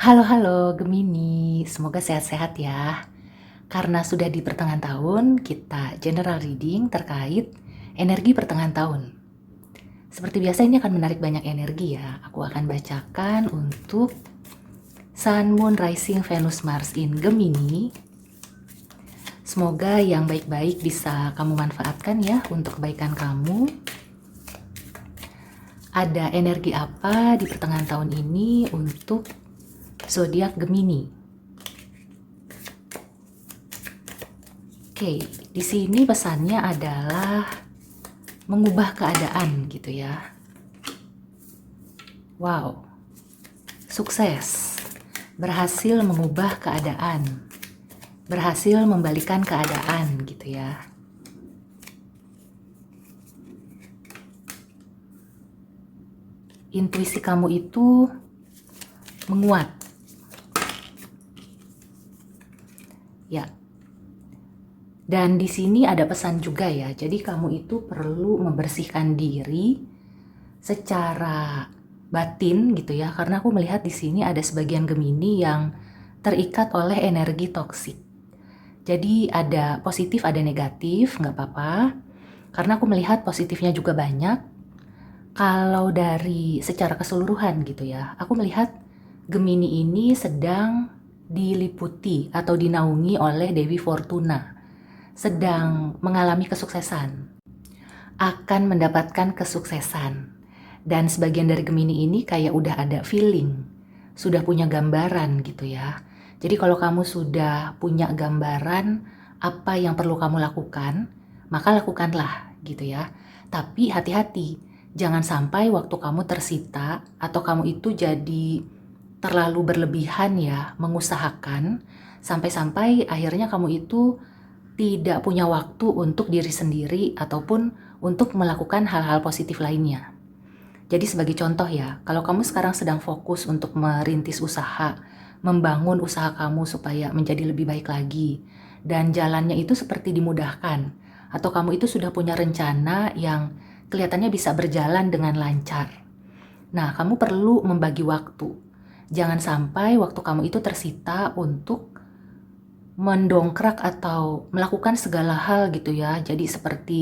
Halo Gemini, semoga sehat-sehat ya. Karena sudah di pertengahan tahun, kita general reading terkait energi pertengahan tahun. Seperti biasa ini akan menarik banyak energi ya. Aku akan bacakan untuk Sun, Moon, Rising, Venus, Mars in Gemini. Semoga yang baik-baik bisa kamu manfaatkan ya untuk kebaikan kamu. Ada energi apa di pertengahan tahun ini untuk zodiak Gemini? Oke, di sini pesannya adalah mengubah keadaan gitu ya. Wow, sukses, berhasil mengubah keadaan, berhasil membalikan keadaan gitu ya. Intuisi kamu itu menguat. Ya. Dan di sini ada pesan juga ya. Jadi kamu itu perlu membersihkan diri secara batin gitu ya. Karena aku melihat di sini ada sebagian Gemini yang terikat oleh energi toksik. Jadi ada positif, ada negatif, nggak apa-apa. Karena aku melihat positifnya juga banyak. Kalau dari secara keseluruhan gitu ya, aku melihat Gemini ini sedang diliputi atau dinaungi oleh Dewi Fortuna. Sedang mengalami kesuksesan, akan mendapatkan kesuksesan. Dan sebagian dari Gemini ini kayak udah ada feeling, sudah punya gambaran gitu ya. Jadi kalau kamu sudah punya gambaran apa yang perlu kamu lakukan, maka lakukanlah gitu ya. Tapi hati-hati, jangan sampai waktu kamu tersita atau kamu itu jadi terlalu berlebihan ya mengusahakan, sampai-sampai akhirnya kamu itu tidak punya waktu untuk diri sendiri ataupun untuk melakukan hal-hal positif lainnya. Jadi sebagai contoh ya, kalau kamu sekarang sedang fokus untuk merintis usaha, membangun usaha kamu supaya menjadi lebih baik lagi, dan jalannya itu seperti dimudahkan, atau kamu itu sudah punya rencana yang kelihatannya bisa berjalan dengan lancar. Nah, kamu perlu membagi waktu. Jangan sampai waktu kamu itu tersita untuk mendongkrak atau melakukan segala hal gitu ya. Jadi seperti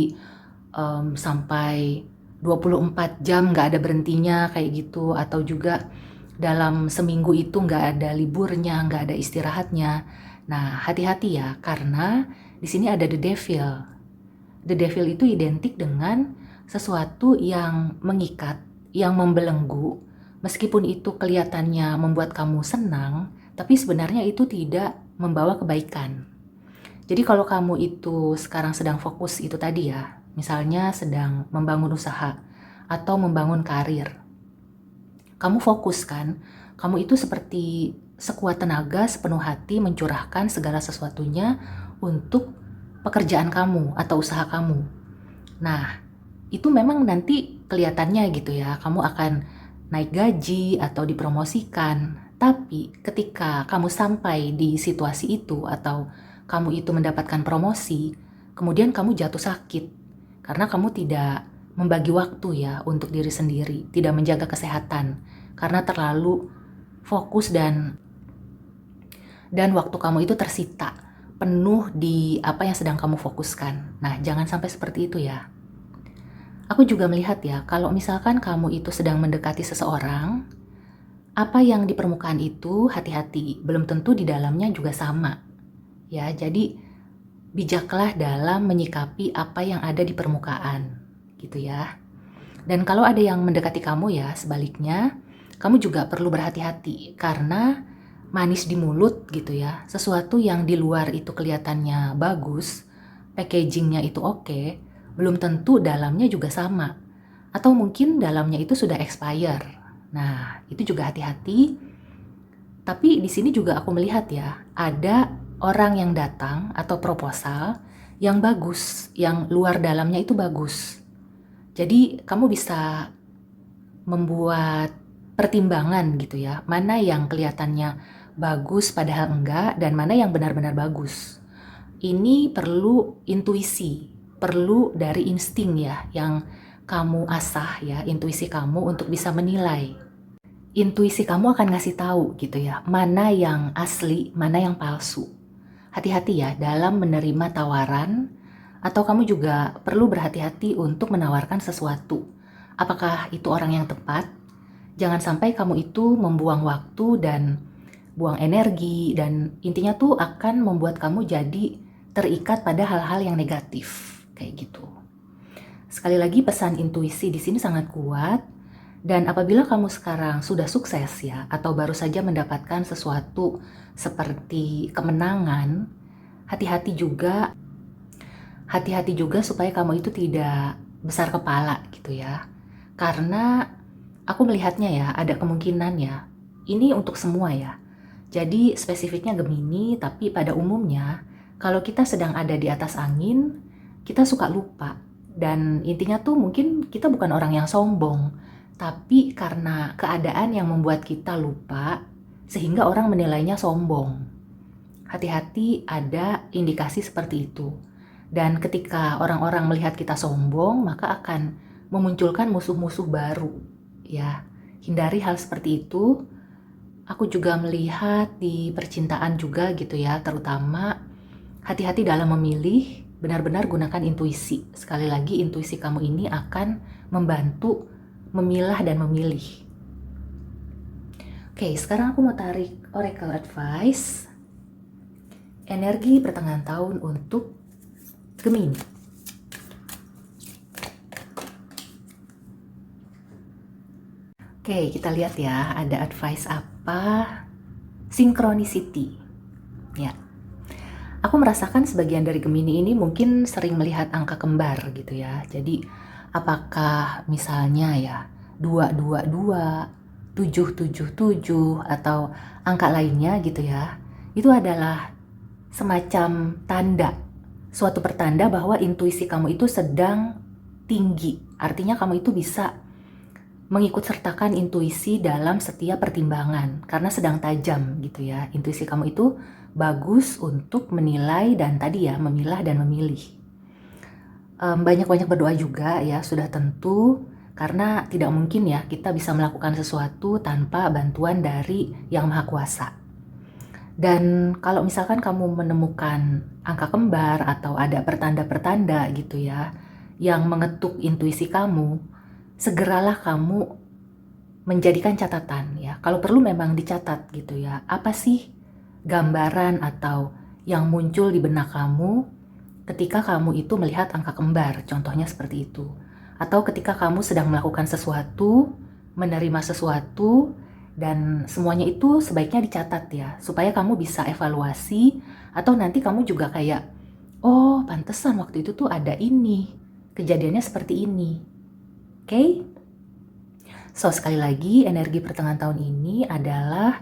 sampai 24 jam nggak ada berhentinya kayak gitu. Atau juga dalam seminggu itu nggak ada liburnya, nggak ada istirahatnya. Nah, hati-hati ya, karena di sini ada the devil. The devil itu identik dengan sesuatu yang mengikat, yang membelenggu. Meskipun itu kelihatannya membuat kamu senang, tapi sebenarnya itu tidak membawa kebaikan. Jadi kalau kamu itu sekarang sedang fokus itu tadi ya, misalnya sedang membangun usaha atau membangun karir, kamu fokus kan, kamu itu seperti sekuat tenaga, sepenuh hati mencurahkan segala sesuatunya untuk pekerjaan kamu atau usaha kamu. Nah, itu memang nanti kelihatannya gitu ya, kamu akan naik gaji atau dipromosikan. Tapi ketika kamu sampai di situasi itu atau kamu itu mendapatkan promosi, kemudian kamu jatuh sakit karena kamu tidak membagi waktu ya untuk diri sendiri, tidak menjaga kesehatan karena terlalu fokus dan waktu kamu itu tersita penuh di apa yang sedang kamu fokuskan. Nah, jangan sampai seperti itu ya. Aku juga melihat ya, kalau misalkan kamu itu sedang mendekati seseorang, apa yang di permukaan itu hati-hati, belum tentu di dalamnya juga sama. Ya, jadi bijaklah dalam menyikapi apa yang ada di permukaan, gitu ya. Dan kalau ada yang mendekati kamu ya, sebaliknya, kamu juga perlu berhati-hati karena manis di mulut gitu ya. Sesuatu yang di luar itu kelihatannya bagus, packagingnya itu oke, belum tentu dalamnya juga sama. Atau mungkin dalamnya itu sudah expire. Nah, itu juga hati-hati. Tapi di sini juga aku melihat ya, ada orang yang datang atau proposal yang bagus, yang luar dalamnya itu bagus. Jadi kamu bisa membuat pertimbangan gitu ya, mana yang kelihatannya bagus padahal enggak, dan mana yang benar-benar bagus. Ini perlu intuisi, perlu dari insting ya, yang kamu asah ya, intuisi kamu untuk bisa menilai. intuisi kamu akan ngasih tahu gitu ya, mana yang asli, mana yang palsu. Hati-hati ya dalam menerima tawaran, atau kamu juga perlu berhati-hati untuk menawarkan sesuatu. Apakah itu orang yang tepat? Jangan sampai kamu itu membuang waktu dan buang energi, dan intinya tuh akan membuat kamu jadi terikat pada hal-hal yang negatif kayak gitu. Sekali lagi pesan intuisi di sini sangat kuat, dan apabila kamu sekarang sudah sukses ya, atau baru saja mendapatkan sesuatu seperti kemenangan, hati-hati juga supaya kamu itu tidak besar kepala gitu ya. Karena aku melihatnya ya, ada kemungkinan ya, ini untuk semua ya. Jadi spesifiknya Gemini, tapi pada umumnya kalau kita sedang ada di atas angin, kita suka lupa. Dan intinya tuh mungkin kita bukan orang yang sombong, tapi karena keadaan yang membuat kita lupa, sehingga orang menilainya sombong. Hati-hati ada indikasi seperti itu. Dan ketika orang-orang melihat kita sombong, maka akan memunculkan musuh-musuh baru. Ya, hindari hal seperti itu. Aku juga melihat di percintaan juga gitu ya, terutama hati-hati dalam memilih, benar-benar gunakan intuisi. Sekali lagi, intuisi kamu ini akan membantu memilah dan memilih. Oke, sekarang aku mau tarik Oracle Advice. Energi pertengahan tahun untuk Gemini. Oke, kita lihat ya, ada advice apa? Synchronicity. Ya. Aku merasakan sebagian dari Gemini ini mungkin sering melihat angka kembar gitu ya. Jadi apakah misalnya ya 222, 777 atau angka lainnya gitu ya. Itu adalah semacam tanda, suatu pertanda bahwa intuisi kamu itu sedang tinggi. Artinya kamu itu bisa mengikut sertakan intuisi dalam setiap pertimbangan karena sedang tajam gitu ya. Intuisi kamu itu bagus untuk menilai dan tadi ya memilah dan memilih. Banyak-banyak berdoa juga ya, sudah tentu, karena tidak mungkin ya kita bisa melakukan sesuatu tanpa bantuan dari Yang Maha Kuasa. Dan kalau misalkan kamu menemukan angka kembar atau ada pertanda-pertanda gitu ya yang mengetuk intuisi kamu, segeralah kamu menjadikan catatan ya. Kalau perlu memang dicatat gitu ya. Apa sih gambaran atau yang muncul di benak kamu ketika kamu itu melihat angka kembar, contohnya seperti itu. Atau ketika kamu sedang melakukan sesuatu, menerima sesuatu, dan semuanya itu sebaiknya dicatat ya, supaya kamu bisa evaluasi, atau nanti kamu juga kayak, oh pantesan waktu itu tuh ada ini, kejadiannya seperti ini. Oke? So sekali lagi, energi pertengahan tahun ini adalah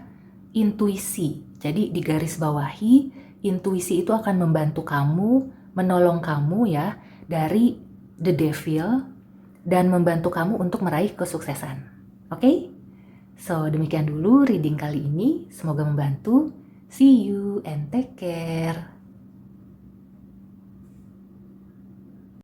intuisi. Jadi digaris bawahi, intuisi itu akan membantu kamu, menolong kamu ya dari the devil, dan membantu kamu untuk meraih kesuksesan. Oke? So demikian dulu reading kali ini, semoga membantu. See you and take care.